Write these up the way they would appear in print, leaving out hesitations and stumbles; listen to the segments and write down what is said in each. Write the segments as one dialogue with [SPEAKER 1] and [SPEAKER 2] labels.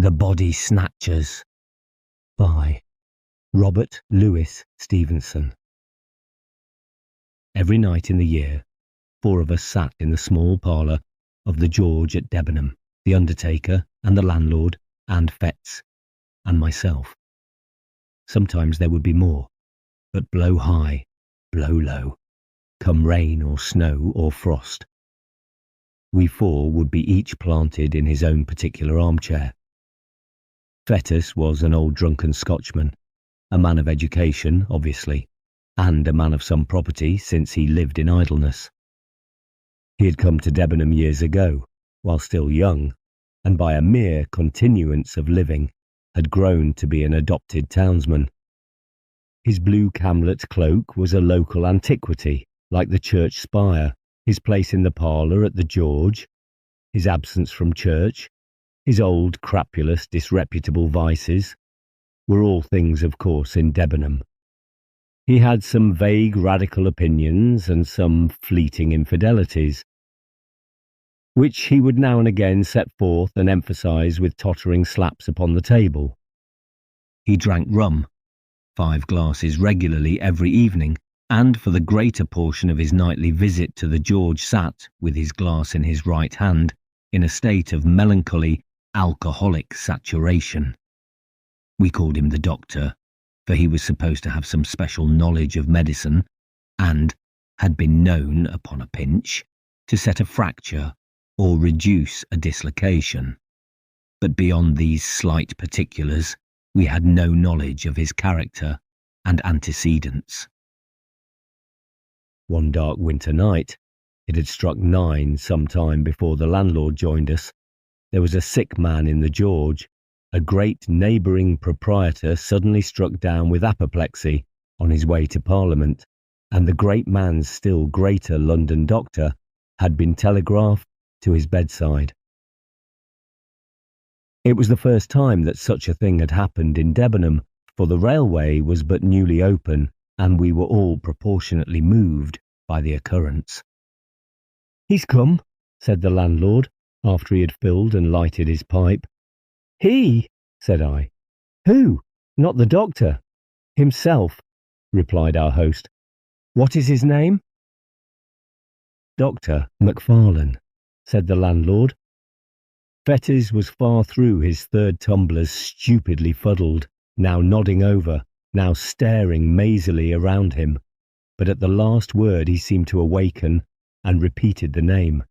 [SPEAKER 1] The Body-Snatchers by Robert Louis Stevenson. Every night in the year, 4 of us sat in the small parlour of the George at Debenham, the undertaker and the landlord and Fetz and myself. Sometimes there would be more, but blow high, blow low, come rain or snow or frost. We 4 would be each planted in his own particular armchair. Fettes was an old drunken Scotchman, a man of education, obviously, and a man of some property since he lived in idleness. He had come to Debenham years ago, while still young, and by a mere continuance of living had grown to be an adopted townsman. His blue camlet cloak was a local antiquity, like the church spire, his place in the parlour at the George, his absence from church, his old, crapulous, disreputable vices, were all things, of course, in Debenham. He had some vague radical opinions and some fleeting infidelities, which he would now and again set forth and emphasise with tottering slaps upon the table. He drank rum, 5 glasses regularly every evening, and for the greater portion of his nightly visit to the George sat, with his glass in his right hand, in a state of melancholy, alcoholic saturation. We called him the doctor, for he was supposed to have some special knowledge of medicine, and had been known, upon a pinch, to set a fracture or reduce a dislocation. But beyond these slight particulars, we had no knowledge of his character and antecedents. One dark winter night, it had struck 9 some time before the landlord joined us, there was a sick man in the George. A great neighbouring proprietor suddenly struck down with apoplexy on his way to Parliament, and the great man's still greater London doctor had been telegraphed to his bedside. It was the first time that such a thing had happened in Debenham, for the railway was but newly open, and we were all proportionately moved by the occurrence. "He's come," said the landlord, after he had filled and lighted his pipe. "He?" said I. "Who? Not the doctor?" "Himself," replied our host. "What is his name?" "Dr. MacFarlane," said the landlord. Fettes was far through his 3rd tumblers, stupidly fuddled, now nodding over, now staring mazily around him, but at the last word he seemed to awaken and repeated the name.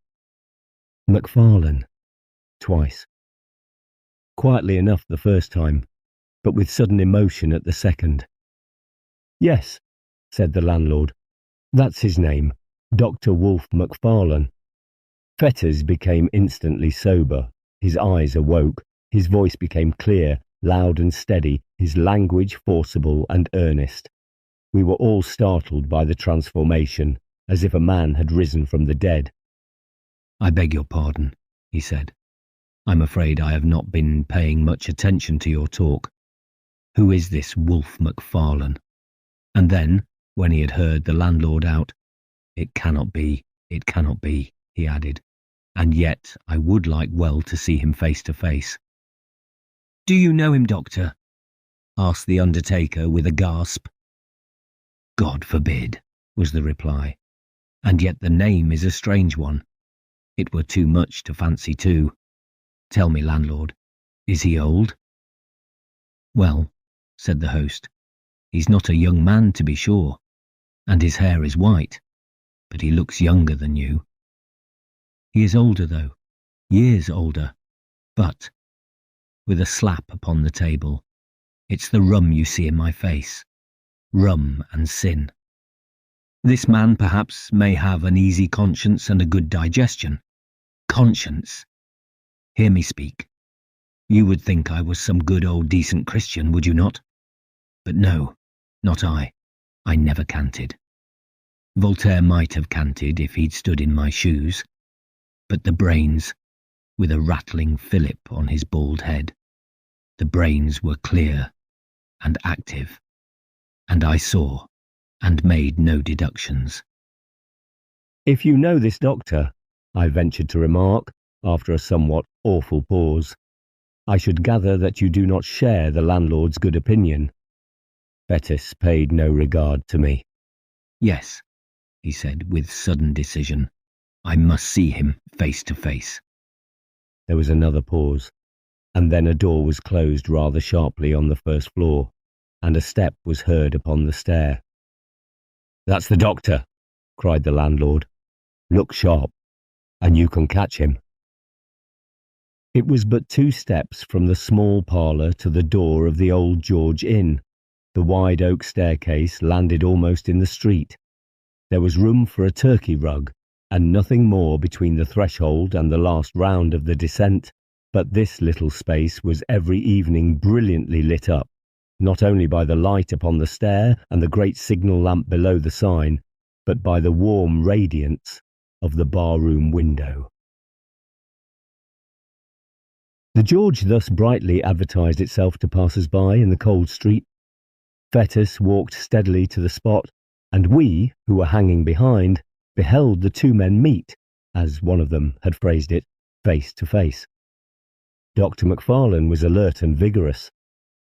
[SPEAKER 1] MacFarlane, twice. Quietly enough the first time, but with sudden emotion at the second. "Yes," said the landlord, "that's his name, Dr. Wolfe MacFarlane." Fettes became instantly sober, his eyes awoke, his voice became clear, loud and steady, his language forcible and earnest. We were all startled by the transformation, as if a man had risen from the dead. "I beg your pardon," he said. "I'm afraid I have not been paying much attention to your talk. Who is this Wolfe MacFarlane?" And then, when he had heard the landlord out, it cannot be," he added, "and yet I would like well to see him face to face." "Do you know him, doctor?" asked the undertaker with a gasp. "God forbid," was the reply, "and yet the name is a strange one. It were too much to fancy too. Tell me, landlord, is he old?" "Well," said the host, "he's not a young man to be sure, and his hair is white, but he looks younger than you. He is older though, years older, but," with a slap upon the table, "it's the rum you see in my face, rum and sin. This man perhaps may have an easy conscience and a good digestion. Conscience! Hear me speak. You would think I was some good old decent Christian, would you not? But no, not I. I never canted. Voltaire might have canted if he'd stood in my shoes. But the brains, with a rattling fillip on his bald head, the brains were clear and active, and I saw and made no deductions." "If you know this doctor," I ventured to remark, after a somewhat awful pause, I should gather that you do not share the landlord's good opinion." Fettes paid no regard to me.
[SPEAKER 2] "Yes," he said with sudden decision. "I must see him face to face."
[SPEAKER 1] There was another pause, and then a door was closed rather sharply on the first floor, and a step was heard upon the stair. "That's the doctor," cried the landlord. "Look sharp, and you can catch him." It was but 2 steps from the small parlour to the door of the Old George Inn. The wide oak staircase landed almost in the street. There was room for a turkey rug, and nothing more between the threshold and the last round of the descent, but this little space was every evening brilliantly lit up, not only by the light upon the stair and the great signal lamp below the sign, but by the warm radiance of the bar-room window. The George thus brightly advertised itself to passers-by in the cold street. Fettes walked steadily to the spot, and we, who were hanging behind, beheld the 2 men meet, as one of them had phrased it, face to face. Dr. MacFarlane was alert and vigorous.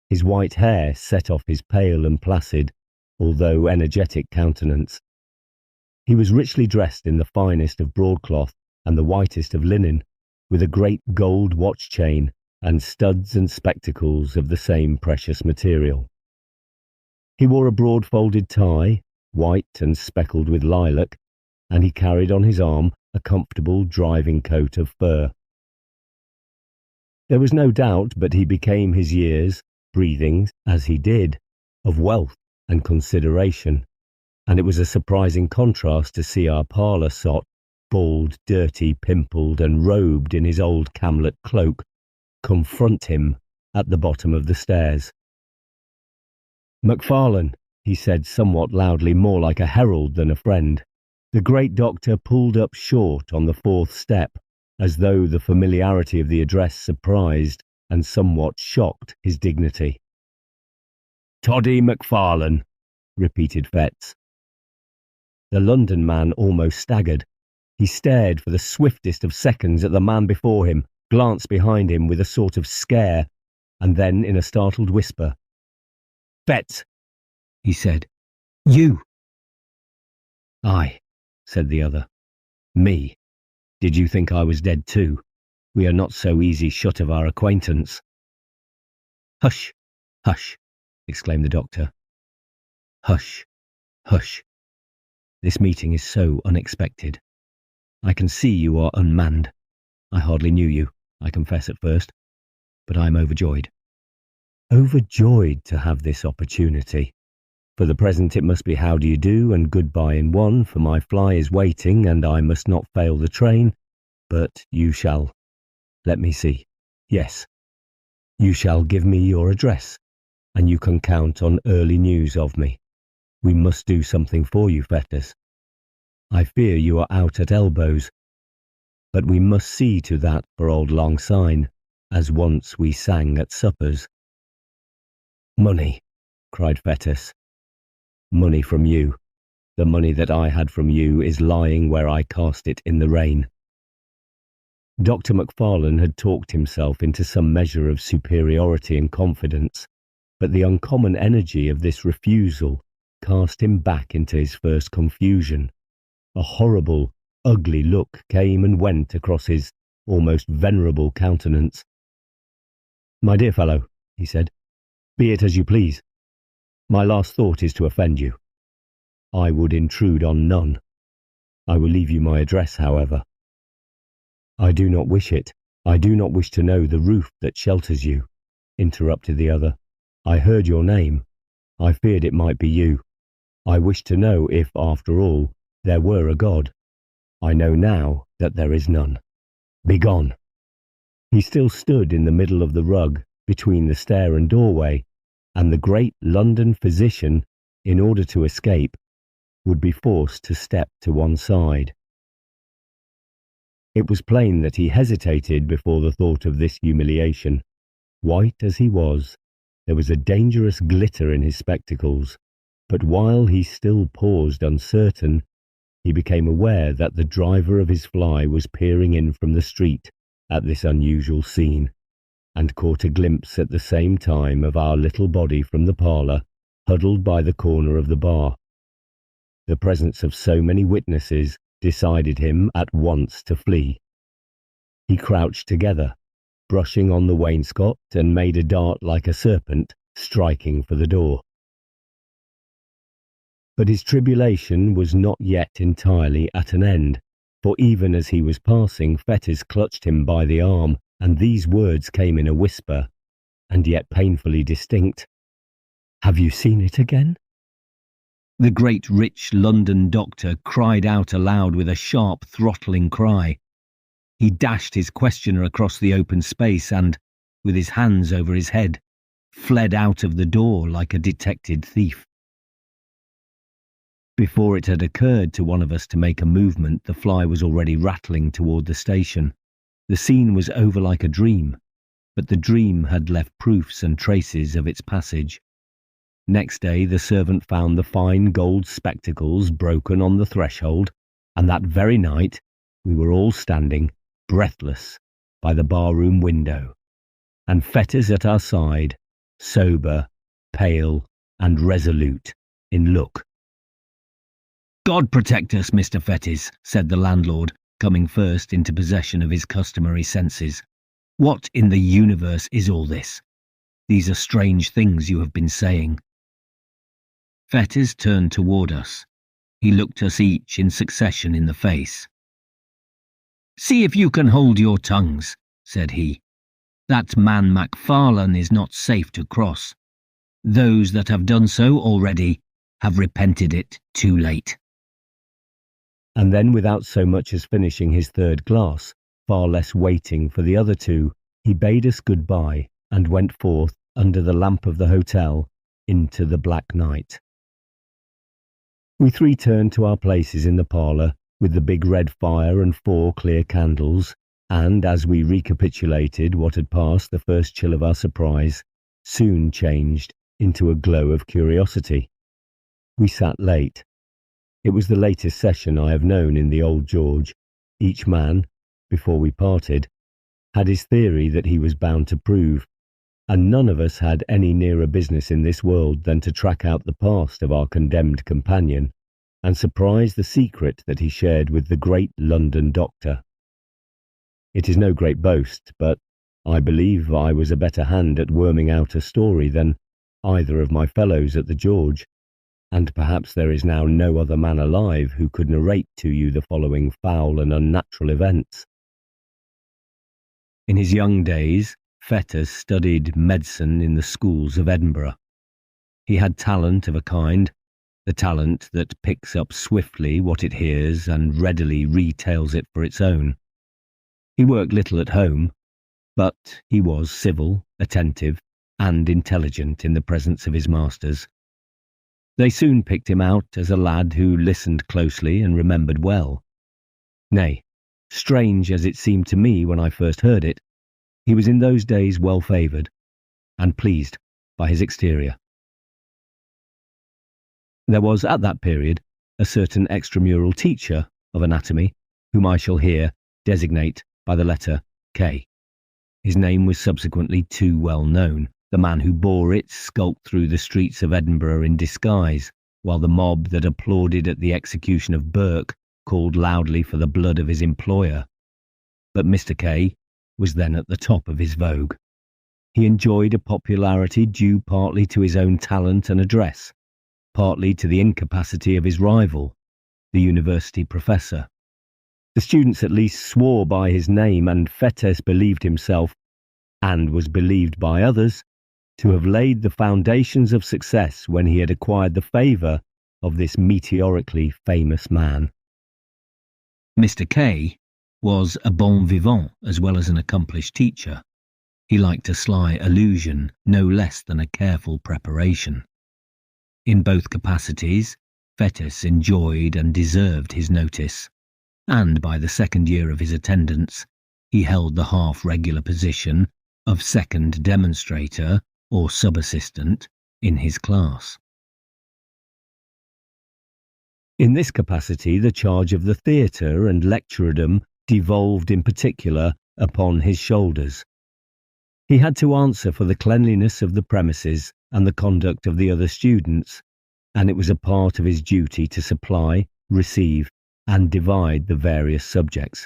[SPEAKER 1] His white hair set off his pale and placid, although energetic countenance. He was richly dressed in the finest of broadcloth and the whitest of linen, with a great gold watch chain and studs and spectacles of the same precious material. He wore a broad-folded tie, white and speckled with lilac, and he carried on his arm a comfortable driving coat of fur. There was no doubt but he became his years, breathing, as he did, of wealth and consideration, and it was a surprising contrast to see our parlour sot, bald, dirty, pimpled, and robed in his old camlet cloak, confront him at the bottom of the stairs. "MacFarlane," he said somewhat loudly, more like a herald than a friend. The great doctor pulled up short on the 4th step, as though the familiarity of the address surprised and somewhat shocked his dignity. "Toddy MacFarlane," repeated Fettes. The London man almost staggered. He stared for the swiftest of seconds at the man before him, glanced behind him with a sort of scare, and then in a startled whisper, "Fettes," he said. "You!" "Aye," said the other. "Me. Did you think I was dead too? We are not so easy shut of our acquaintance." "Hush, hush," exclaimed the doctor. "Hush, hush. This meeting is so unexpected. I can see you are unmanned. I hardly knew you, I confess at first, but I am overjoyed. Overjoyed to have this opportunity. For the present it must be how do you do and goodbye in one, for my fly is waiting and I must not fail the train, but you shall, let me see, yes, you shall give me your address, and you can count on early news of me. We must do something for you, Fettes. I fear you are out at elbows, but we must see to that for old Lang Syne, as once we sang at suppers." "Money," cried Fettes. "Money from you. The money that I had from you is lying where I cast it in the rain." Dr. MacFarlane had talked himself into some measure of superiority and confidence, but the uncommon energy of this refusal cast him back into his first confusion. A horrible, ugly look came and went across his almost venerable countenance. "My dear fellow," he said, "be it as you please. My last thought is to offend you. I would intrude on none. I will leave you my address, however." "I do not wish it. I do not wish to know the roof that shelters you," interrupted the other. "I heard your name. I feared it might be you. I wished to know if, after all, there were a God. I know now that there is none. Begone." He still stood in the middle of the rug, between the stair and doorway, and the great London physician, in order to escape, would be forced to step to one side. It was plain that he hesitated before the thought of this humiliation. White as he was, there was a dangerous glitter in his spectacles, but while he still paused uncertain, he became aware that the driver of his fly was peering in from the street at this unusual scene. and caught a glimpse at the same time of our little body from the parlour, huddled by the corner of the bar. The presence of so many witnesses decided him at once to flee. He crouched together, brushing on the wainscot, and made a dart like a serpent, striking for the door. But his tribulation was not yet entirely at an end, for even as he was passing, Fetters clutched him by the arm, and these words came in a whisper, and yet painfully distinct. "Have you seen it again?"
[SPEAKER 2] The great rich London doctor cried out aloud with a sharp throttling cry. He dashed his questioner across the open space and, with his hands over his head, fled out of the door like a detected thief. Before it had occurred to one of us to make a movement, the fly was already rattling toward the station. The scene was over like a dream, but the dream had left proofs and traces of its passage. Next day the servant found the fine gold spectacles broken on the threshold, and that very night we were all standing, breathless, by the bar-room window, and Fetters at our side, sober, pale, and resolute in look. "God protect us, Mr. Fetters," said the landlord, coming first into possession of his customary senses. "What in the universe is all this? These are strange things you have been saying." Fetters turned toward us. He looked us each in succession in the face. "See if you can hold your tongues," said he. "That man MacFarlane is not safe to cross. Those that have done so already have repented it too late."
[SPEAKER 1] And then, without so much as finishing his third glass, far less waiting for the other two, he bade us good-bye and went forth under the lamp of the hotel into the black night. We three turned to our places in the parlour with the big red fire and 4 clear candles, and as we recapitulated what had passed, the first chill of our surprise soon changed into a glow of curiosity. We sat late. It was the latest session I have known in the Old George. Each man, before we parted, had his theory that he was bound to prove, and none of us had any nearer business in this world than to track out the past of our condemned companion and surprise the secret that he shared with the great London doctor. It is no great boast, but I believe I was a better hand at worming out a story than either of my fellows at the George, and perhaps there is now no other man alive who could narrate to you the following foul and unnatural events. In his young days, Fetters studied medicine in the schools of Edinburgh. He had talent of a kind, the talent that picks up swiftly what it hears and readily retails it for its own. He worked little at home, but he was civil, attentive, and intelligent in the presence of his masters. They soon picked him out as a lad who listened closely and remembered well. Nay, strange as it seemed to me when I first heard it, he was in those days well favoured and pleased by his exterior. There was at that period a certain extramural teacher of anatomy whom I shall here designate by the letter K. His name was subsequently too well known. The man who bore it skulked through the streets of Edinburgh in disguise, while the mob that applauded at the execution of Burke called loudly for the blood of his employer. But Mr. K was then at the top of his vogue. He enjoyed a popularity due partly to his own talent and address, partly to the incapacity of his rival, the university professor. The students at least swore by his name, and Fetters believed himself, and was believed by others, to have laid the foundations of success when he had acquired the favour of this meteorically famous man.
[SPEAKER 2] Mr. K was a bon vivant as well as an accomplished teacher. He liked a sly allusion no less than a careful preparation. In both capacities, Fetters enjoyed and deserved his notice, and by the second year of his attendance, he held the half-regular position of second demonstrator or sub-assistant in his class.
[SPEAKER 1] In this capacity, the charge of the theatre and lecturerdom devolved in particular upon his shoulders.
[SPEAKER 2] He had to answer for the cleanliness of the premises and the conduct of the other students, and it was a part of his duty to supply, receive, and divide the various subjects.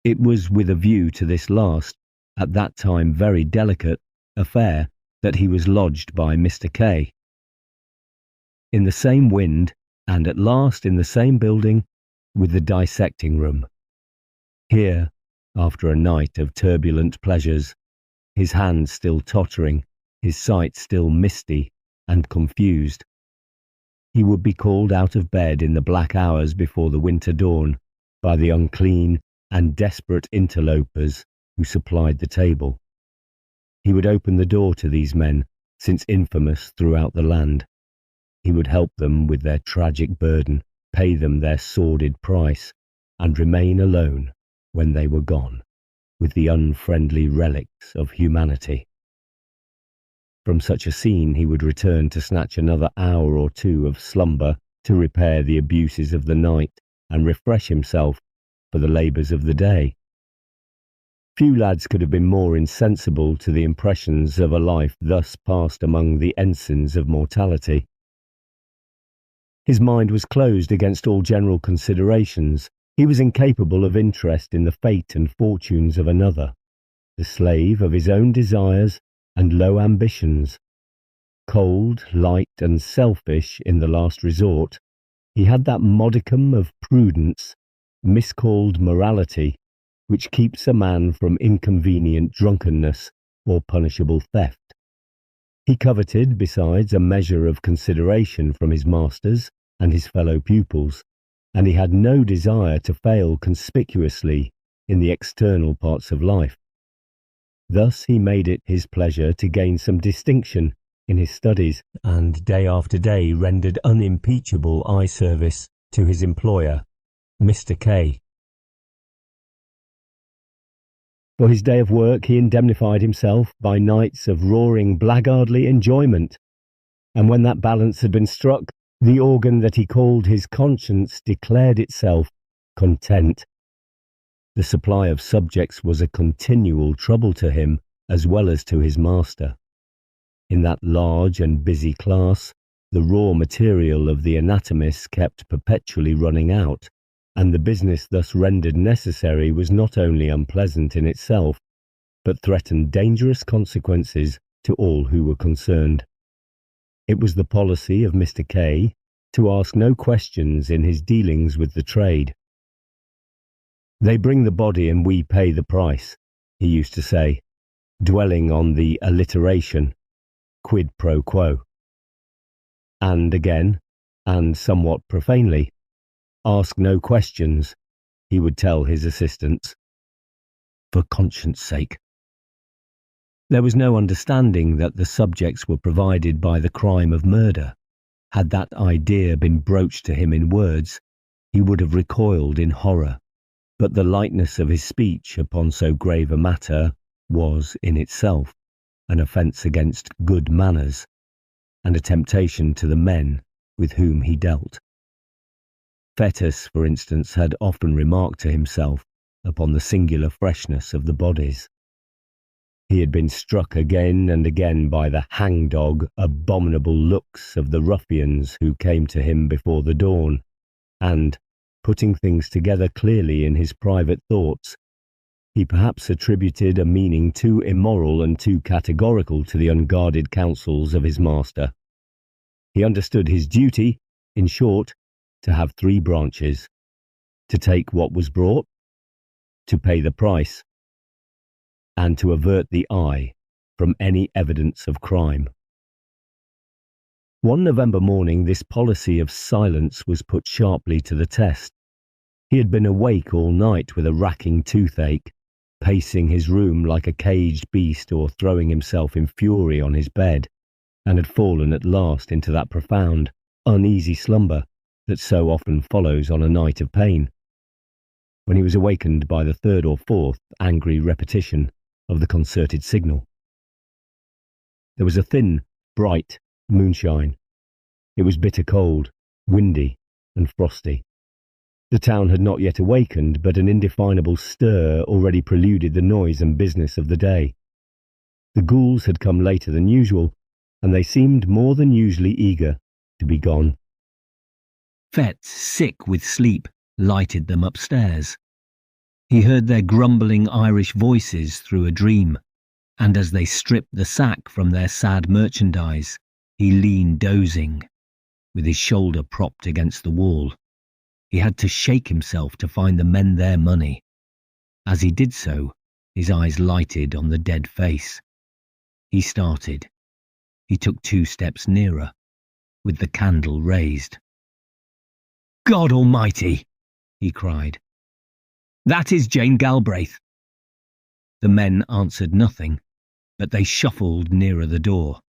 [SPEAKER 2] It was with a view to this last, at that time very delicate, affair that he was lodged by Mr. K. in the same wind, and at last in the same building, with the dissecting room. Here, after a night of turbulent pleasures, his hands still tottering, his sight still misty and confused, he would be called out of bed in the black hours before the winter dawn by the unclean and desperate interlopers who supplied the table. He would open the door to these men, since infamous throughout the land. He would help them with their tragic burden, pay them their sordid price, and remain alone when they were gone, with the unfriendly relics of humanity. From such a scene he would return to snatch another hour or two of slumber to repair the abuses of the night and refresh himself for the labours of the day. Few lads could have been more insensible to the impressions of a life thus passed among the ensigns of mortality. His mind was closed against all general considerations. He was incapable of interest in the fate and fortunes of another, the slave of his own desires and low ambitions. Cold, light, and selfish in the last resort, he had that modicum of prudence, miscalled morality, which keeps a man from inconvenient drunkenness or punishable theft. He coveted, besides, a measure of consideration from his masters and his fellow pupils, and he had no desire to fail conspicuously in the external parts of life. Thus he made it his pleasure to gain some distinction in his studies, and day after day rendered unimpeachable eye service to his employer, Mr. K. For his day of work he indemnified himself by nights of roaring blackguardly enjoyment, and when that balance had been struck, the organ that he called his conscience declared itself content. The supply of subjects was a continual trouble to him as well as to his master. In that large and busy class, the raw material of the anatomist kept perpetually running out, and the business thus rendered necessary was not only unpleasant in itself, but threatened dangerous consequences to all who were concerned. It was the policy of Mr. K to ask no questions in his dealings with the trade. "They bring the body and we pay the price," he used to say, dwelling on the alliteration, quid pro quo. And again, and somewhat profanely, "Ask no questions," he would tell his assistants, "for conscience sake." There was no understanding that the subjects were provided by the crime of murder. Had that idea been broached to him in words, he would have recoiled in horror, but the lightness of his speech upon so grave a matter was, in itself, an offence against good manners, and a temptation to the men with whom he dealt. Fetus, for instance, had often remarked to himself upon the singular freshness of the bodies. He had been struck again and again by the hangdog, abominable looks of the ruffians who came to him before the dawn, and, putting things together clearly in his private thoughts, he perhaps attributed a meaning too immoral and too categorical to the unguarded counsels of his master. He understood his duty, in short, to have three branches: to take what was brought, to pay the price, and to avert the eye from any evidence of crime. One November morning this policy of silence was put sharply to the test. He had been awake all night with a racking toothache, pacing his room like a caged beast or throwing himself in fury on his bed, and had fallen at last into that profound, uneasy slumber that so often follows on a night of pain, when he was awakened by the third or fourth angry repetition of the concerted signal. There was a thin, bright moonshine. It was bitter cold, windy, and frosty. The town had not yet awakened, but an indefinable stir already preluded the noise and business of the day.
[SPEAKER 1] The ghouls had come later than usual, and they seemed more than usually eager to be gone.
[SPEAKER 2] Fetz, sick with sleep, lighted them upstairs. He heard their grumbling Irish voices through a dream, and as they stripped the sack from their sad merchandise, he leaned dozing, with his shoulder propped against the wall. He had to shake himself to find the men their money. As he did so, his eyes lighted on the dead face. He started. He took 2 steps nearer, with the candle raised. "God Almighty!" he cried. "That is Jane Galbraith." The men answered nothing, but they shuffled nearer the door.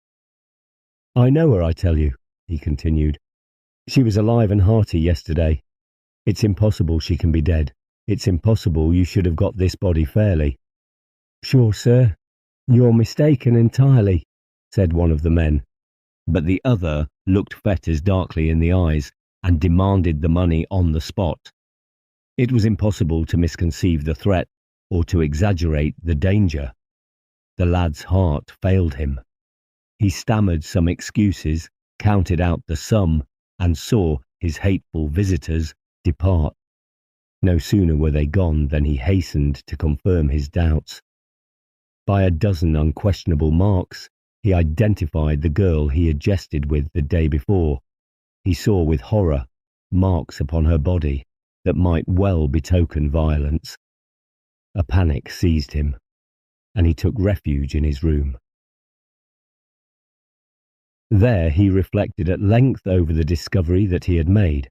[SPEAKER 1] "I know her, I tell you," he continued. "She was alive and hearty yesterday. It's impossible she can be dead. It's impossible you should have got this body fairly." "Sure, sir, you're mistaken entirely," said one of the men.
[SPEAKER 2] But the other looked Fetters darkly in the eyes and demanded the money on the spot. It was impossible to misconceive the threat or to exaggerate the danger. The lad's heart failed him. He stammered some excuses, counted out the sum, and saw his hateful visitors depart. No sooner were they gone than he hastened to confirm his doubts. By a dozen unquestionable marks, he identified the girl he had jested with the day before. He saw with horror marks upon her body that might well betoken violence. A panic seized him, and he took refuge in his room. There he reflected at length over the discovery that he had made,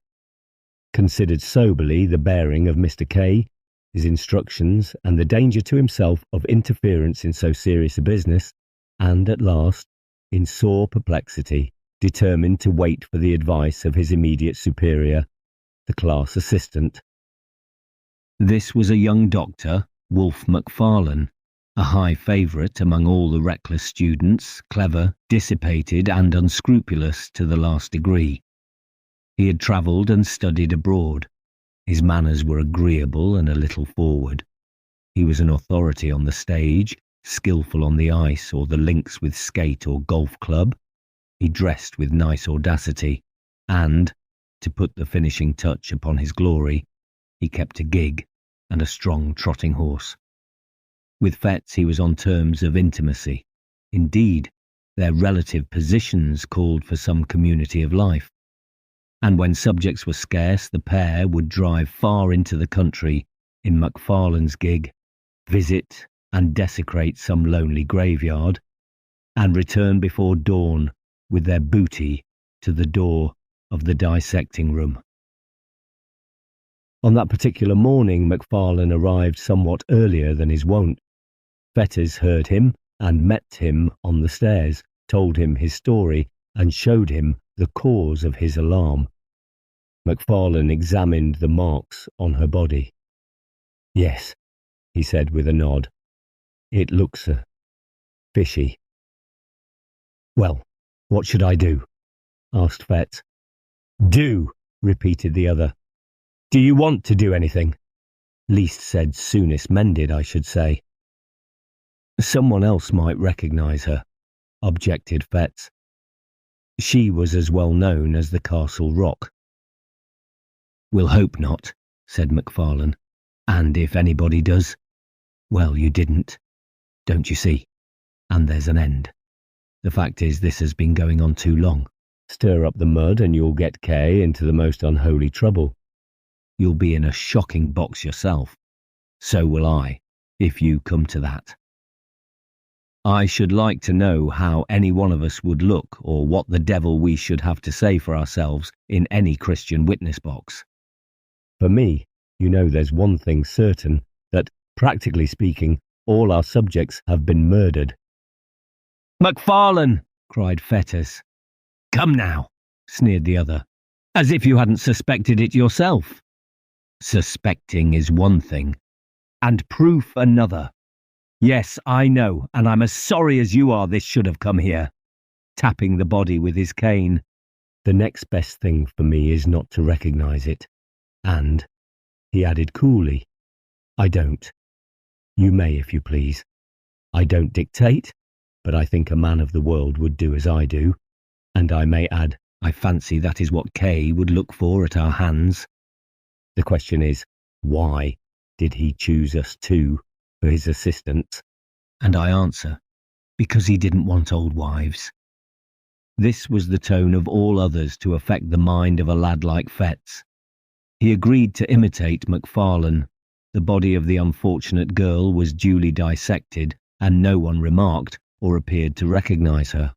[SPEAKER 2] considered soberly the bearing of Mr. K, his instructions, and the danger to himself of interference in so serious a business, and at last, in sore perplexity, determined to wait for the advice of his immediate superior, the class assistant. This was a young doctor, Wolfe MacFarlane, a high favourite among all the reckless students, clever, dissipated, and unscrupulous to the last degree. He had travelled and studied abroad. His manners were agreeable and a little forward. He was an authority on the stage, skilful on the ice or the links with skate or golf club. He dressed with nice audacity, and, to put the finishing touch upon his glory, he kept a gig and a strong trotting horse. With Fetz he was on terms of intimacy. Indeed, their relative positions called for some community of life. And when subjects were scarce, the pair would drive far into the country in MacFarlane's gig, visit and desecrate some lonely graveyard, and return before dawn with their booty to the door of the dissecting room. On that particular morning, MacFarlane arrived somewhat earlier than his wont. Fetters heard him and met him on the stairs, told him his story, and showed him the cause of his alarm. MacFarlane examined the marks on her body. "Yes," he said with a nod. "It looks fishy." "Well, what should I do?" asked Fetz. "Do," repeated the other. "Do you want to do anything?" "Least said, soonest mended, I should say." "Someone else might recognise her," objected Fetz. "She was as well known as the Castle Rock." "We'll hope not," said MacFarlane. "And if anybody does, well, you didn't, don't you see? And there's an end. The fact is, this has been going on too long. Stir up the mud and you'll get Kay into the most unholy trouble. You'll be in a shocking box yourself. So will I, if you come to that. I should like to know how any one of us would look, or what the devil we should have to say for ourselves in any Christian witness box. For me, you know there's one thing certain, that, practically speaking, all our subjects have been murdered." "MacFarlane!" cried Fetters. "Come now," sneered the other, "as if you hadn't suspected it yourself." "Suspecting is one thing, and proof another. Yes, I know, and I'm as sorry as you are this should have come here," tapping the body with his cane. "The next best thing for me is not to recognise it. And," he added coolly, "I don't. You may, if you please. I don't dictate,
[SPEAKER 1] but I think a man of the world would do as I do, and I may add,
[SPEAKER 2] I fancy that is what Kay would look for at our hands.
[SPEAKER 1] The question is, why did he choose us two for his assistants?
[SPEAKER 2] And I answer, because he didn't want old wives. This was the tone of all others to affect the mind of a lad like Fetz. He agreed to imitate MacFarlane. The body of the unfortunate girl was duly dissected, and no one remarked or appeared to recognize her.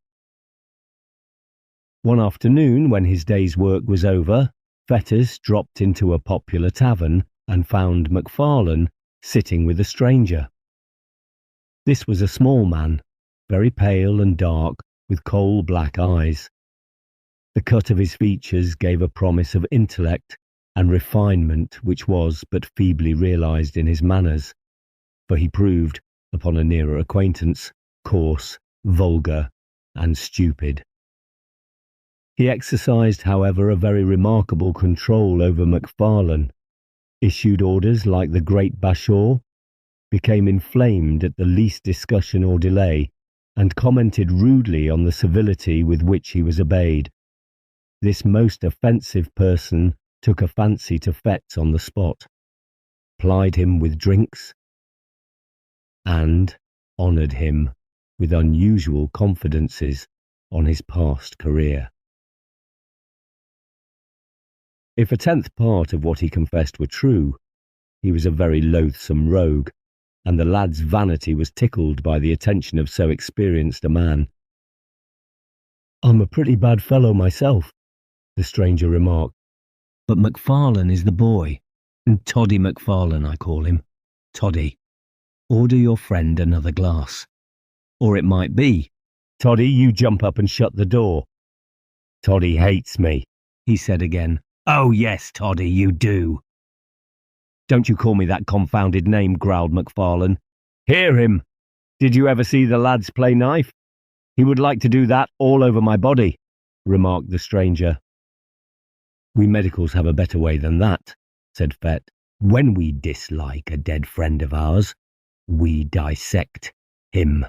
[SPEAKER 1] One afternoon, when his day's work was over, Fetters dropped into a popular tavern and found MacFarlane sitting with a stranger. This was a small man, very pale and dark, with coal-black eyes. The cut of his features gave a promise of intellect and refinement which was but feebly realized in his manners, for he proved, upon a nearer acquaintance, coarse, vulgar, and stupid. He exercised, however, a very remarkable control over MacFarlane, issued orders like the great Bashaw, became inflamed at the least discussion or delay, and commented rudely on the civility with which he was obeyed. This most offensive person took a fancy to Fetz on the spot, plied him with drinks, and honoured him with unusual confidences on his past career. If a tenth part of what he confessed were true, he was a very loathsome rogue, and the lad's vanity was tickled by the attention of so experienced a man. "I'm a pretty bad fellow myself," the stranger remarked.
[SPEAKER 2] "But MacFarlane is the boy, and Toddy MacFarlane I call him. Toddy, order your friend another glass. Or it might be,
[SPEAKER 1] "Toddy, you jump up and shut the door." "Toddy hates me,"
[SPEAKER 2] he said again. "Oh yes, Toddy, you do."
[SPEAKER 1] "Don't you call me that confounded name," growled MacFarlane. "Hear him! Did you ever see the lads play knife? He would like to do that all over my body," remarked the stranger. "We medicals have a better way than that," said Fett. "When we dislike a dead friend of ours, we dissect him."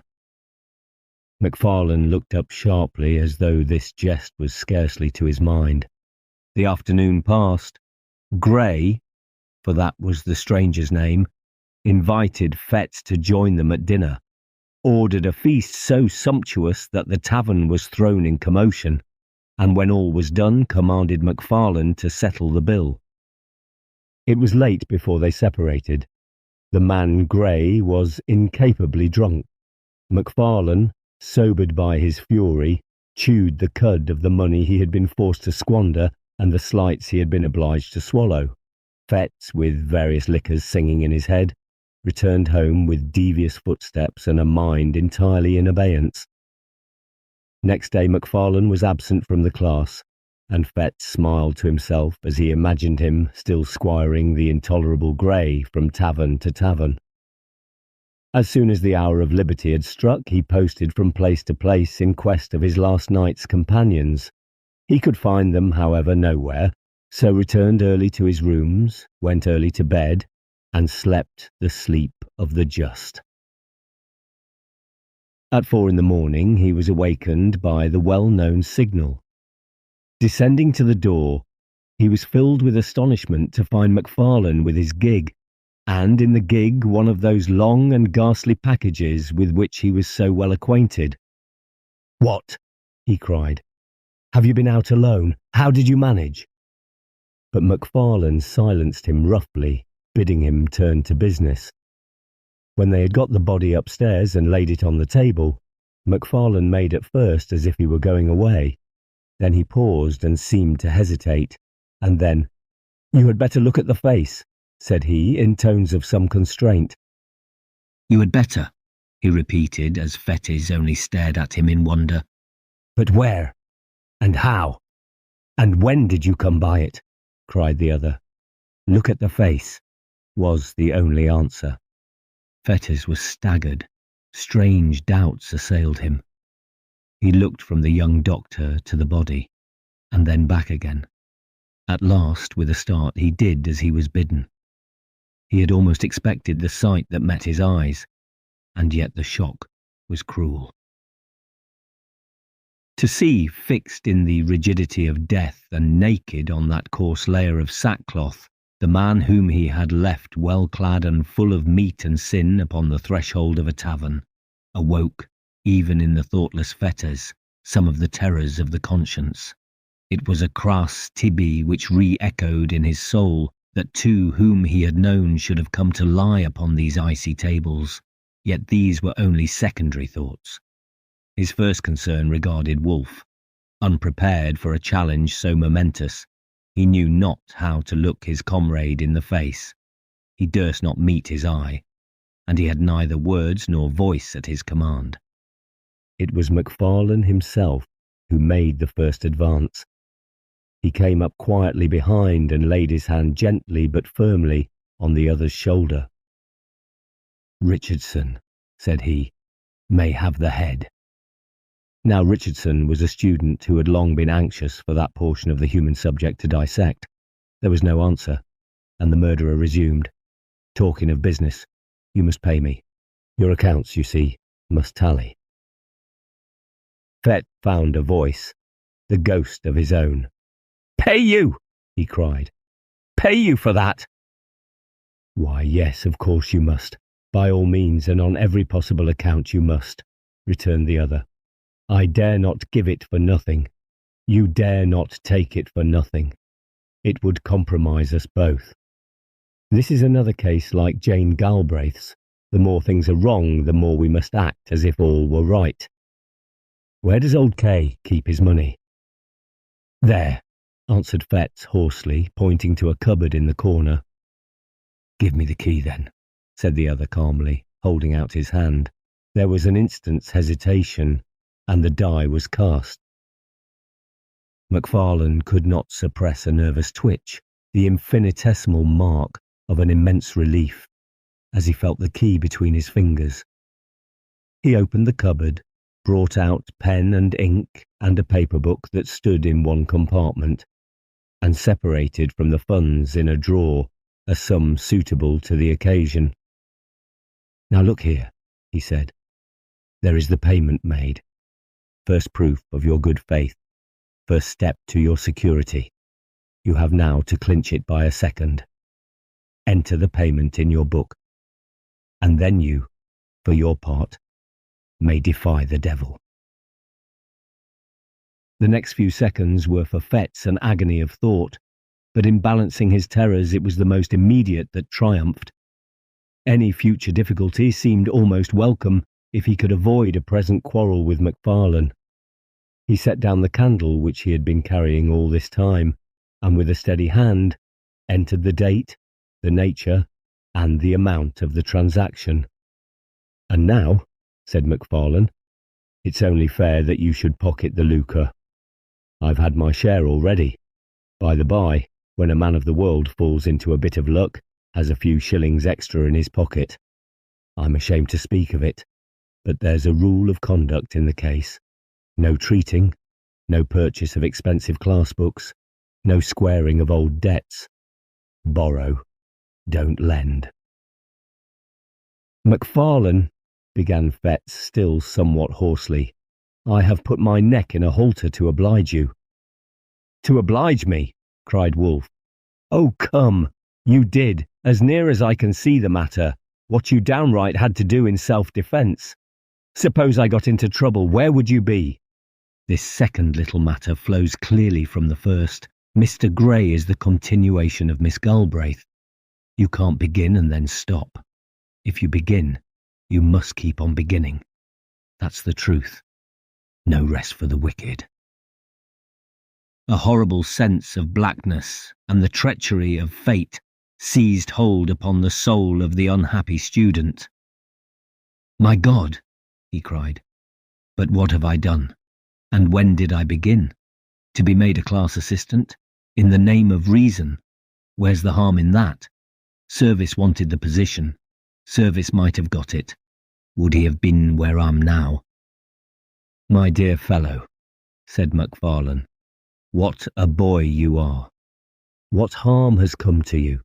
[SPEAKER 1] MacFarlane looked up sharply as though this jest was scarcely to his mind. The afternoon passed. Gray, for that was the stranger's name, invited Fetz to join them at dinner, ordered a feast so sumptuous that the tavern was thrown in commotion, and when all was done commanded MacFarlane to settle the bill. It was late before they separated. The man Gray was incapably drunk. MacFarlane, sobered by his fury, chewed the cud of the money he had been forced to squander and the slights he had been obliged to swallow. Fetz, with various liquors singing in his head, returned home with devious footsteps and a mind entirely in abeyance. Next day MacFarlane was absent from the class, and Fetz smiled to himself as he imagined him still squiring the intolerable Gray from tavern to tavern. As soon as the hour of liberty had struck, he posted from place to place in quest of his last night's companions. He could find them, however, nowhere, so returned early to his rooms, went early to bed, and slept the sleep of the just. At 4 a.m, he was awakened by the well-known signal. Descending to the door, he was filled with astonishment to find MacFarlane with his gig, and in the gig one of those long and ghastly packages with which he was so well acquainted. "What?" he cried. "Have you been out alone? How did you manage?" But MacFarlane silenced him roughly, bidding him turn to business. When they had got the body upstairs and laid it on the table, MacFarlane made at first as if he were going away. Then he paused and seemed to hesitate, and then, "You had better look at the face," said he, in tones of some constraint.
[SPEAKER 2] "You had better," he repeated, as Fettes only stared at him in wonder.
[SPEAKER 1] "But where? And how? And when did you come by it?" cried the other. "Look at the face," was the only answer.
[SPEAKER 2] Fettes was staggered. Strange doubts assailed him. He looked from the young doctor to the body, and then back again. At last, with a start, he did as he was bidden. He had almost expected the sight that met his eyes, and yet the shock was cruel. To see, fixed in the rigidity of death and naked on that coarse layer of sackcloth, the man whom he had left well clad and full of meat and sin upon the threshold of a tavern, awoke, even in the thoughtless fetters, some of the terrors of the conscience. It was a crass tibi which re-echoed in his soul that two whom he had known should have come to lie upon these icy tables, yet these were only secondary thoughts. His first concern regarded Wolfe. Unprepared for a challenge so momentous, he knew not how to look his comrade in the face. He durst not meet his eye, and he had neither words nor voice at his command.
[SPEAKER 1] It was MacFarlane himself who made the first advance. He came up quietly behind and laid his hand gently but firmly on the other's shoulder. "Richardson," said he, "may have the head." Now Richardson was a student who had long been anxious for that portion of the human subject to dissect. There was no answer, and the murderer resumed, "Talking of business, you must pay me. Your accounts, you see, must tally." Fett found a voice, the ghost of his own. "Pay you!" he cried. "Pay you for that!" "Why, yes, of course you must. By all means, and on every possible account you must," returned the other. "I dare not give it for nothing. You dare not take it for nothing. It would compromise us both. This is another case like Jane Galbraith's. The more things are wrong, the more we must act as if all were right. Where does old K keep his money?" "There," answered Fetz hoarsely, pointing to a cupboard in the corner. "Give me the key, then," said the other calmly, holding out his hand. There was an instant's hesitation, and the die was cast. MacFarlane could not suppress a nervous twitch, the infinitesimal mark of an immense relief, as he felt the key between his fingers. He opened the cupboard, brought out pen and ink and a paper book that stood in one compartment, and separated from the funds in a drawer a sum suitable to the occasion. "Now look here," he said. "There is the payment made. First proof of your good faith, first step to your security. You have now to clinch it by a second. Enter the payment in your book, and then you, for your part, may defy the devil." The next few seconds were for Fetz an agony of thought, but in balancing his terrors it was the most immediate that triumphed. Any future difficulty seemed almost welcome if he could avoid a present quarrel with MacFarlane. He set down the candle which he had been carrying all this time, and with a steady hand entered the date, the nature, and the amount of the transaction. "And now," said MacFarlane, "it's only fair that you should pocket the lucre. I've had my share already. By the by, when a man of the world falls into a bit of luck, has a few shillings extra in his pocket. I'm ashamed to speak of it, but there's a rule of conduct in the case. No treating, no purchase of expensive class books, no squaring of old debts. Borrow, don't lend." "MacFarlane," began Fetz, still somewhat hoarsely, "I have put my neck in a halter to oblige you." "To oblige me?" cried Wolfe. "Oh, come, you did, as near as I can see the matter, what you downright had to do in self-defence. Suppose I got into trouble, where would you be?" "This second little matter flows clearly from the first. Mr. Gray is the continuation of Miss Galbraith. You can't begin and then stop. If you begin, you must keep on beginning. That's the truth. No rest for the wicked." A horrible sense of blackness and the treachery of fate seized hold upon the soul of the unhappy student. "My God!" he cried. "But what have I done? And when did I begin? To be made a class assistant? In the name of reason. Where's the harm in that? Service wanted the position. Service might have got it. Would he have been where I'm now?" "My dear fellow," said MacFarlane, "what a boy you are. What harm has come to you?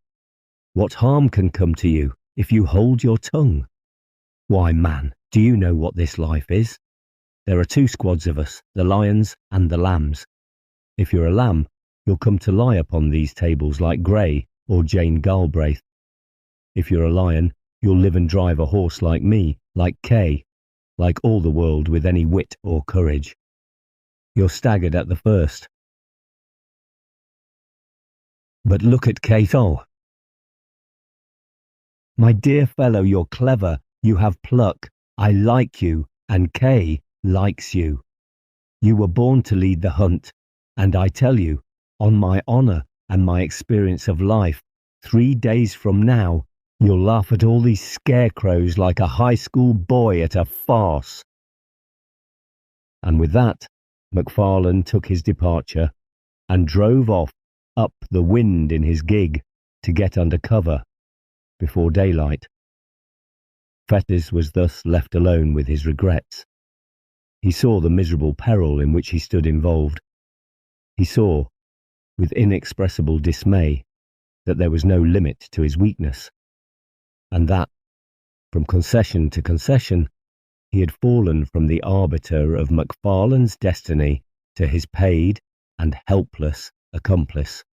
[SPEAKER 1] What harm can come to you if you hold your tongue? Why, man, do you know what this life is? There are two squads of us, the lions and the lambs. If you're a lamb, you'll come to lie upon these tables like Gray or Jane Galbraith. If you're a lion, you'll live and drive a horse like me, like Kay, like all the world with any wit or courage. You're staggered at the first. But look at Cato. My dear fellow, you're clever, you have pluck, I like you, and Kay likes you. You were born to lead the hunt, and I tell you, on my honour and my experience of life, 3 days from now, you'll laugh at all these scarecrows like a high school boy at a farce. And with that, MacFarlane took his departure and drove off up the wind in his gig to get under cover before daylight. Fettes was thus left alone with his regrets. He saw the miserable peril in which he stood involved. He saw, with inexpressible dismay, that there was no limit to his weakness, and that, from concession to concession, he had fallen from the arbiter of MacFarlane's destiny to his paid and helpless accomplice.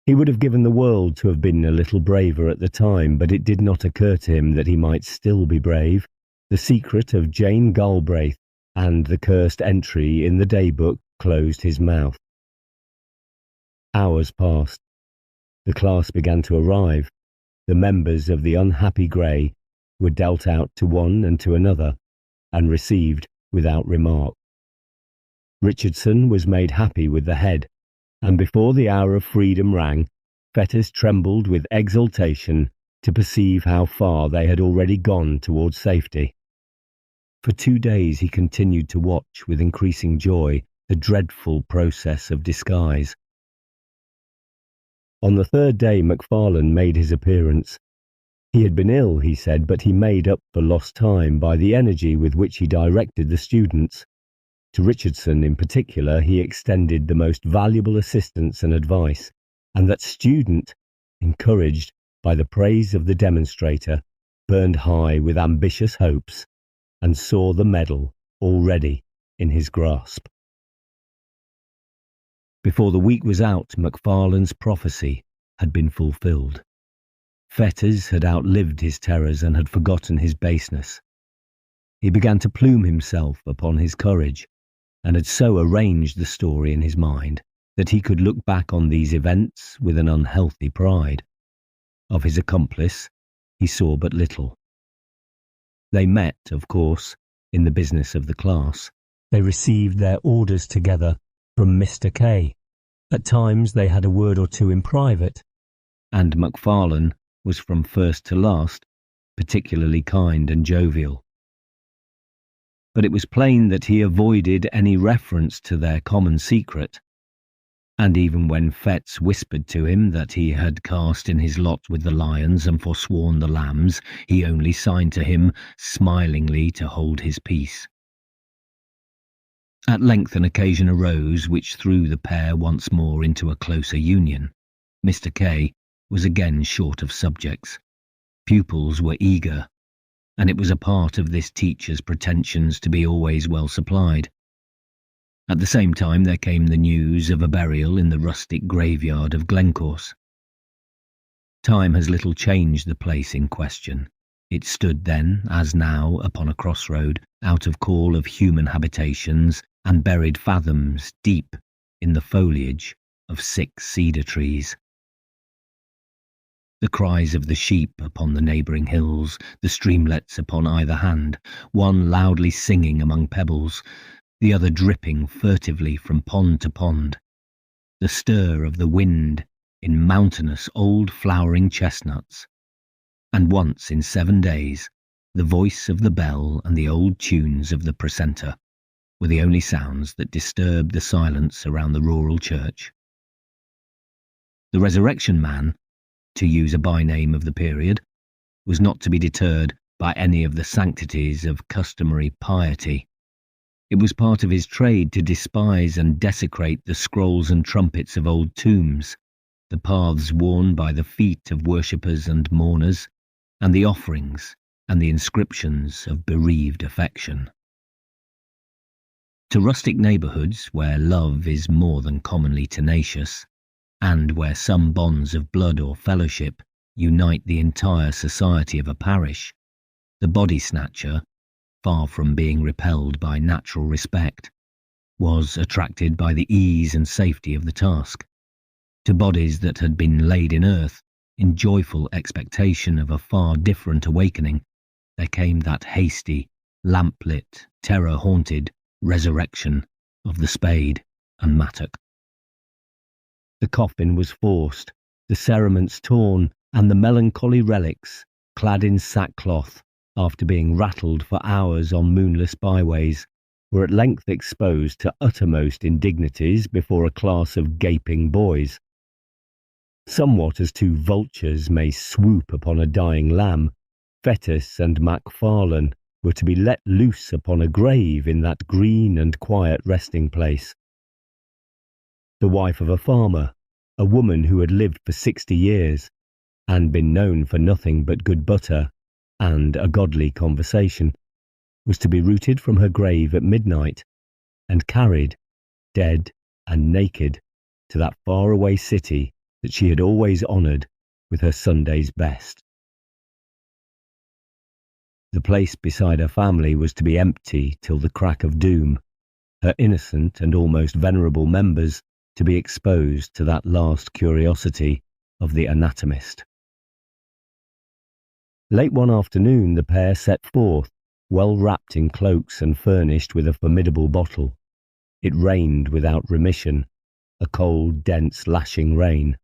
[SPEAKER 1] He would have given the world to have been a little braver at the time, but it did not occur to him that he might still be brave. The secret of Jane Galbraith and the cursed entry in the daybook closed his mouth. Hours passed. The class began to arrive. The members of the unhappy Grey were dealt out to one and to another, and received without remark. Richardson was made happy with the head, and before the hour of freedom rang, Fettes trembled with exultation to perceive how far they had already gone towards safety. For 2 days he continued to watch with increasing joy the dreadful process of disguise. On the third day MacFarlane made his appearance. He had been ill, he said, but he made up for lost time by the energy with which he directed the students. To Richardson in particular he extended the most valuable assistance and advice, and that student, encouraged by the praise of the demonstrator, burned high with ambitious hopes, and saw the medal already in his grasp. Before the week was out, MacFarlane's prophecy had been fulfilled. Fettes had outlived his terrors and had forgotten his baseness. He began to plume himself upon his courage, and had so arranged the story in his mind that he could look back on these events with an unhealthy pride. Of his accomplice, he saw but little. They met, of course, in the business of the class. They received their orders together from Mr. K. At times they had a word or two in private, and MacFarlane was from first to last particularly kind and jovial. But it was plain that he avoided any reference to their common secret, and even when Fettes whispered to him that he had cast in his lot with the lions and forsworn the lambs, he only signed to him smilingly to hold his peace. At length an occasion arose which threw the pair once more into a closer union. Mr. K. was again short of subjects. Pupils were eager, and it was a part of this teacher's pretensions to be always well supplied. At the same time there came the news of a burial in the rustic graveyard of Glencorse. Time has little changed the place in question. It stood then, as now, upon a crossroad, out of call of human habitations, and buried fathoms deep in the foliage of 6 cedar trees. The cries of the sheep upon the neighbouring hills, the streamlets upon either hand, one loudly singing among pebbles, the other dripping furtively from pond to pond, the stir of the wind in mountainous old flowering chestnuts, and once in 7 days the voice of the bell and the old tunes of the precentor were the only sounds that disturbed the silence around the rural church. The Resurrection Man, to use a by-name of the period, was not to be deterred by any of the sanctities of customary piety. It was part of his trade to despise and desecrate the scrolls and trumpets of old tombs, the paths worn by the feet of worshippers and mourners, and the offerings,
[SPEAKER 2] and the inscriptions of bereaved affection. To rustic neighbourhoods where love is more than commonly tenacious, and where some bonds of blood or fellowship unite the entire society of a parish, the body-snatcher, far from being repelled by natural respect, was attracted by the ease and safety of the task. To bodies that had been laid in earth, in joyful expectation of a far different awakening, there came that hasty, lamplit, terror-haunted resurrection of the spade and mattock. The coffin was forced, the cerements torn, and the melancholy relics, clad in sackcloth, after being rattled for hours on moonless byways, were at length exposed to uttermost indignities before a class of gaping boys. Somewhat as two vultures may swoop upon a dying lamb, Fetis and MacFarlane were to be let loose upon a grave in that green and quiet resting place. The wife of a farmer, a woman who had lived for 60 years, and been known for nothing but good butter and a godly conversation, was to be rooted from her grave at midnight and carried, dead and naked, to that faraway city that she had always honoured with her Sunday's best. The place beside her family was to be empty till the crack of doom, her innocent and almost venerable members to be exposed to that last curiosity of the anatomist. Late one afternoon the pair set forth, well wrapped in cloaks and furnished with a formidable bottle. It rained without remission, a cold, dense, lashing rain.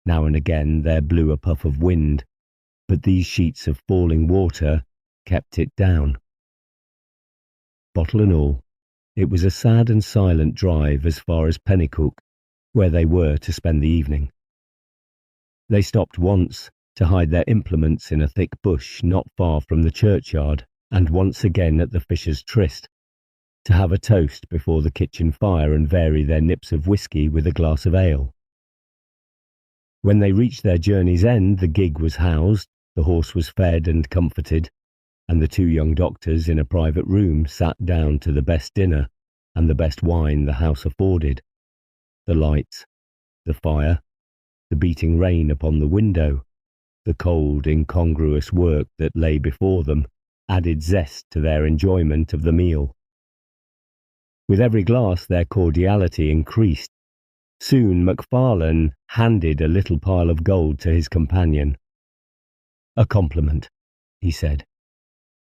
[SPEAKER 2] Now and again there blew a puff of wind, but these sheets of falling water kept it down. Bottle and all, it was a sad and silent drive as far as Pennycook, where they were to spend the evening. They stopped once to hide their implements in a thick bush not far from the churchyard, and once again at the Fisher's Tryst, to have a toast before the kitchen fire and vary their nips of whisky with a glass of ale. When they reached their journey's end, the gig was housed, the horse was fed and comforted, and the two young doctors in a private room sat down to the best dinner and the best wine the house afforded. The lights, the fire, the beating rain upon the window, the cold, incongruous work that lay before them, added zest to their enjoyment of the meal. With every glass their cordiality increased. Soon MacFarlane handed a little pile of gold to his companion. "A compliment," he said.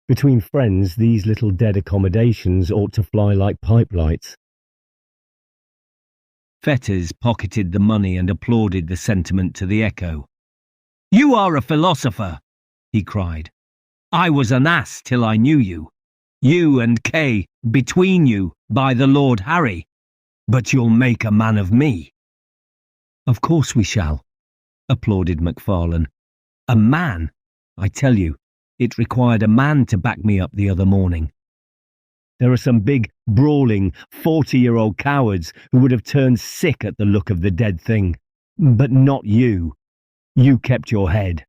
[SPEAKER 2] "Between friends these little dead accommodations ought to fly like pipe lights." Fetters pocketed the money and applauded the sentiment to the echo. "You are a philosopher," he cried. "I was an ass till I knew you. You and Kay, between you, by the Lord Harry. But you'll make a man of me." "Of course we shall," applauded MacFarlane. "A man? I tell you, it required a man to back me up the other morning. There are some big, brawling, 40-year-old cowards who would have turned sick at the look of the dead thing. But not you. You kept your head.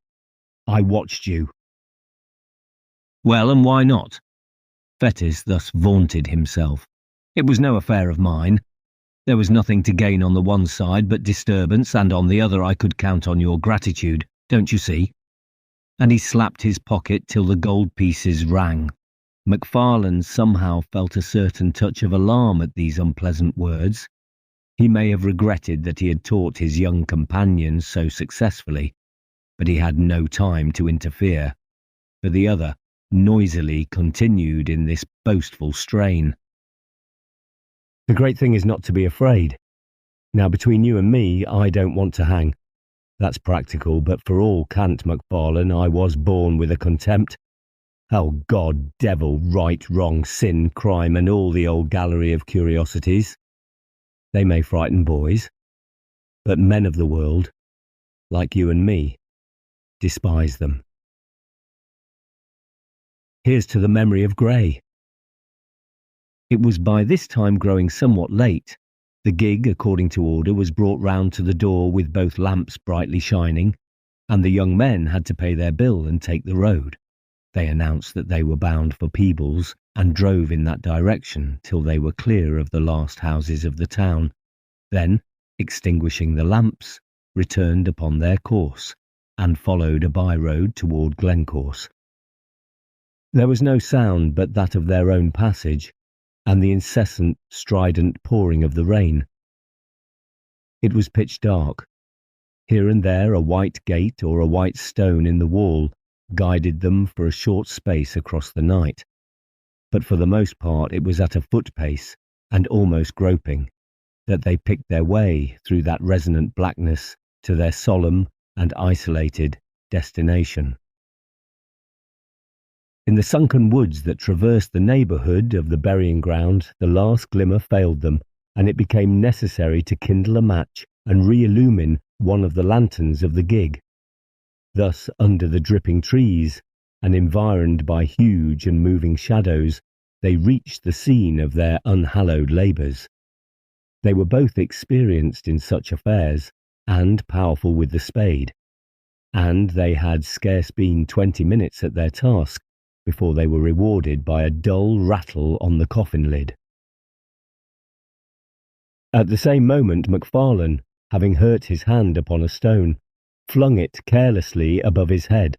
[SPEAKER 2] I watched you." "Well, and why not?" Fettes thus vaunted himself. "It was no affair of mine. There was nothing to gain on the one side but disturbance, and on the other I could count on your gratitude, don't you see?" And he slapped his pocket till the gold pieces rang. MacFarlane somehow felt a certain touch of alarm at these unpleasant words. He may have regretted that he had taught his young companion so successfully, but he had no time to interfere, for the other noisily continued in this boastful strain.
[SPEAKER 1] "The great thing is not to be afraid. Now, between you and me, I don't want to hang. That's practical, but for all cant, MacFarlane, I was born with a contempt. Oh, God, devil, right, wrong, sin, crime, and all the old gallery of curiosities. They may frighten boys, but men of the world, like you and me, despise them. Here's to the memory of Grey." It was by this time growing somewhat late. The gig, according to order, was brought round to the door with both lamps brightly shining, and the young men had to pay their bill and take the road.
[SPEAKER 2] They announced that they were bound for Peebles and drove in that direction till they were clear of the last houses of the town. Then, extinguishing the lamps, returned upon their course and followed a by-road toward Glencorse. There was no sound but that of their own passage and the incessant, strident pouring of the rain. It was pitch dark. Here and there a white gate or a white stone in the wall guided them for a short space across the night, but for the most part it was at a foot pace and almost groping that they picked their way through that resonant blackness to their solemn and isolated destination. In the sunken woods that traversed the neighbourhood of the burying ground, the last glimmer failed them, and it became necessary to kindle a match and re-illumine one of the lanterns of the gig. Thus, under the dripping trees, and environed by huge and moving shadows, they reached the scene of their unhallowed labours. They were both experienced in such affairs, and powerful with the spade, and they had scarce been 20 minutes at their task before they were rewarded by a dull rattle on the coffin lid. At the same moment MacFarlane, having hurt his hand upon a stone, flung it carelessly above his head.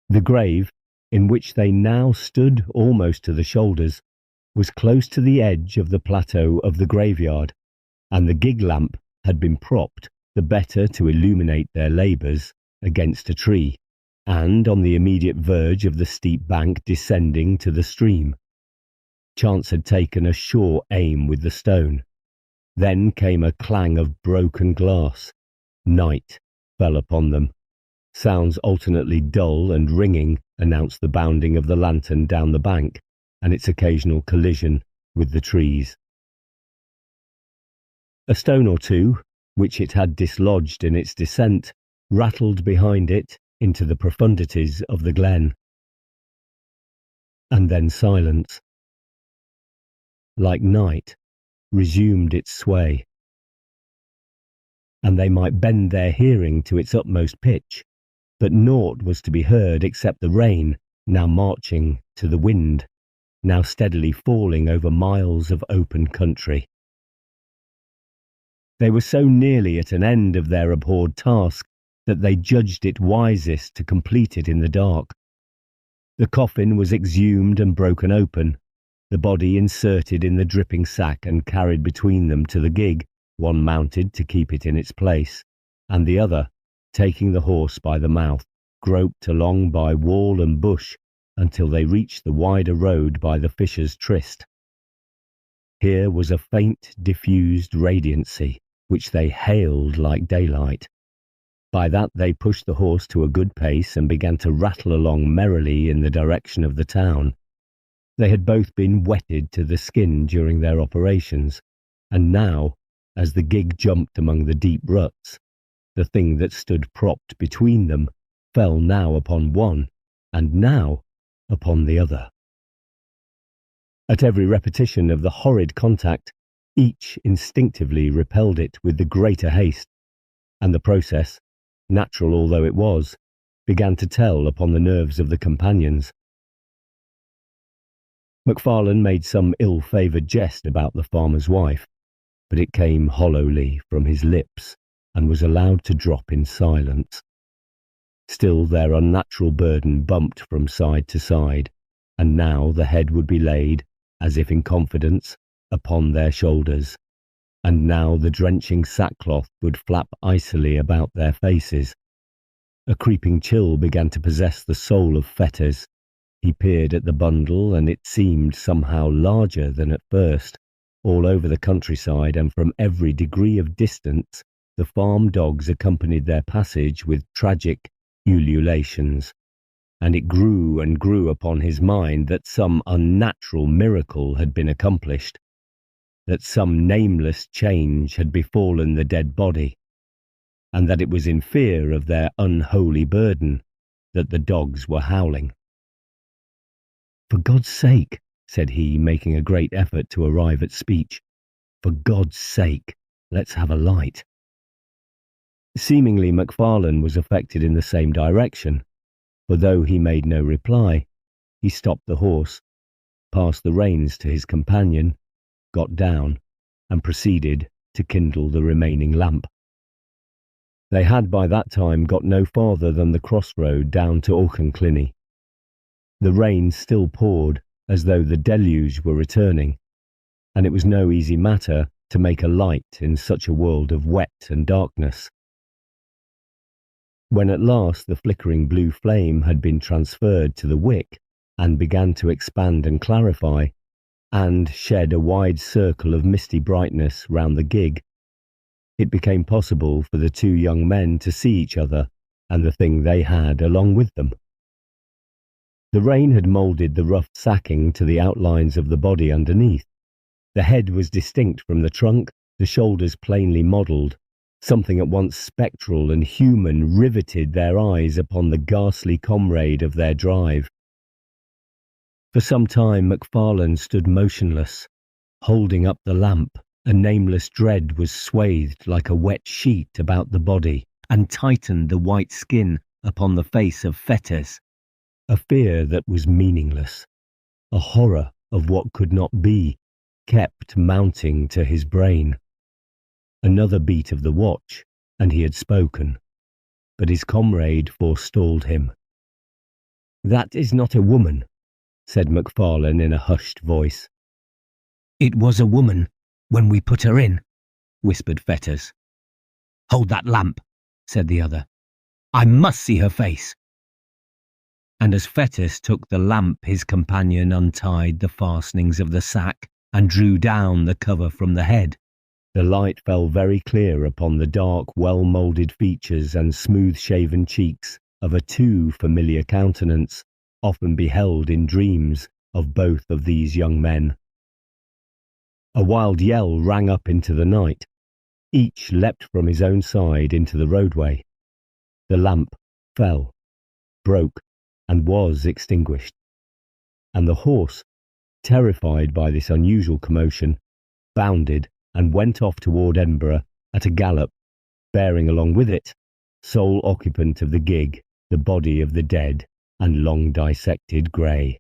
[SPEAKER 2] The grave, in which they now stood almost to the shoulders, was close to the edge of the plateau of the graveyard, and the gig lamp had been propped the better to illuminate their labours against a tree, and on the immediate verge of the steep bank descending to the stream. Chance had taken a sure aim with the stone. Then came a clang of broken glass. Night fell upon them. Sounds alternately dull and ringing announced the bounding of the lantern down the bank and its occasional collision with the trees. A stone or two, which it had dislodged in its descent, rattled behind it into the profundities of the glen. And then silence, like night, resumed its sway, and they might bend their hearing to its utmost pitch, but naught was to be heard except the rain, now marching to the wind, now steadily falling over miles of open country. They were so nearly at an end of their abhorred task that they judged it wisest to complete it in the dark. The coffin was exhumed and broken open, the body inserted in the dripping sack and carried between them to the gig, one mounted to keep it in its place, and the other, taking the horse by the mouth, groped along by wall and bush until they reached the wider road by the Fisher's Tryst. Here was a faint, diffused radiancy, which they hailed like daylight. By that they pushed the horse to a good pace and began to rattle along merrily in the direction of the town. They had both been wetted to the skin during their operations, and now, as the gig jumped among the deep ruts, the thing that stood propped between them fell now upon one, and now upon the other. At every repetition of the horrid contact, each instinctively repelled it with the greater haste, and the process, natural although it was, began to tell upon the nerves of the companions. MacFarlane made some ill-favoured jest about the farmer's wife, but it came hollowly from his lips and was allowed to drop in silence. Still their unnatural burden bumped from side to side, and now the head would be laid, as if in confidence, upon their shoulders, and now the drenching sackcloth would flap icily about their faces. A creeping chill began to possess the soul of Fetters. He peered at the bundle, and it seemed somehow larger than at first. All over the countryside and from every degree of distance, the farm dogs accompanied their passage with tragic ululations, and it grew and grew upon his mind that some unnatural miracle had been accomplished, that some nameless change had befallen the dead body, and that it was in fear of their unholy burden that the dogs were howling. "For God's sake," said he, making a great effort to arrive at speech, "for God's sake, let's have a light." Seemingly MacFarlane was affected in the same direction,
[SPEAKER 1] for though he made no reply, he stopped the horse, passed the reins to his companion, got down, and proceeded to kindle the remaining lamp. They had by that time got no farther than the crossroad down to Auchenclinny. The rain still poured as though the deluge were returning, and it was no easy matter to make a light in such a world of wet and darkness. When at last the flickering blue flame had been transferred to the wick and began to expand and clarify, and shed a wide circle of misty brightness round the gig, it became possible for the two young men to see each other and the thing they had along with them. The rain had moulded the rough sacking to the outlines of the body underneath. The head was distinct from the trunk, the shoulders plainly modelled. Something at once spectral and human riveted their eyes upon the ghastly comrade of their drive. For some time MacFarlane stood motionless, holding up the lamp. A nameless dread was swathed like a wet sheet about the body, and tightened the white skin upon the face of Fettes. A fear that was meaningless, a horror of what could not be, kept mounting to his brain. Another beat of the watch, and he had spoken, but his comrade forestalled him. "That is not a woman," said MacFarlane in a hushed voice.
[SPEAKER 2] "It was a woman when we put her in," whispered Fettes. "Hold that lamp," said the other. "I must see her face." And as Fettes took the lamp, his companion untied the fastenings of the sack and drew down the cover from the head.
[SPEAKER 1] The light fell very clear upon the dark, well-moulded features and smooth-shaven cheeks of a too familiar countenance, often beheld in dreams of both of these young men. A wild yell rang up into the night. Each leapt from his own side into the roadway. The lamp fell, broke, and was extinguished. And the horse, terrified by this unusual commotion, bounded and went off toward Edinburgh at a gallop, bearing along with it, sole occupant of the gig, the body of the dead and long dissected Grey.